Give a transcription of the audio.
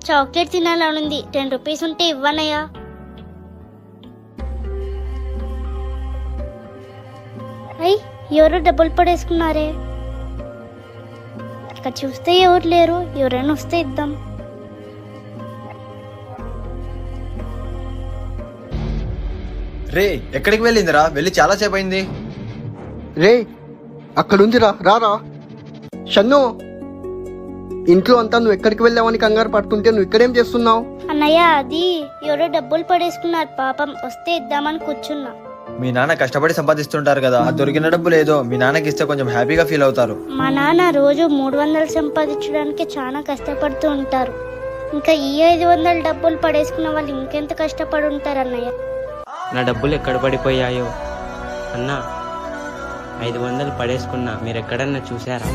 Chocolate తినాలనుంది. 10 rupees ఉంటే ఇవ్వనయ్యా. అయ్యి ఎవరు డబ్బులు పడేసుకున్నారే. ఇక్కడ చూస్తే ఎవరు లేరు. ఎవరైనా వస్తే ఇద్దాం. రే ఎక్కడికి వెళ్ళిందిరా? వెళ్ళి చాలా సేపు అయింది. రే అక్కడుందిరా, రారా. షన్ను, ఇంట్లో అంతా నువ్వు ఎక్కడికి వెళ్ళావని కంగారు పడుతుంటే నువ్వు ఇక్కడేం చేస్తున్నావు? అన్నయ్య అది ఎవరో డబ్బులు పడేసుకున్నారు పాపం, వస్తే ఇద్దామని కూర్చున్నా. మీ నాన్న కష్టపడి సంపాదిస్తుంటారు కదా, ఆ దొరికిన డబ్బులు ఏదో మీ నాన్నకి ఇస్తే కొంచెం హ్యాపీగా ఫీల్ అవుతారు. మా నాన్న రోజు 300 సంపాదించడానికి చాలా కష్టపడుతూ ఉంటారు. ఇంకా ఈ 500 డబ్బులు పడేసుకున్న వాళ్ళు ఇంకెంత కష్టపడి ఉంటారు అన్నయ్య. నా డబ్బులు ఎక్కడ పడిపోయాయో. అన్నా 500 పడేసుకున్నా, మీరు ఎక్కడన్నా చూసారా?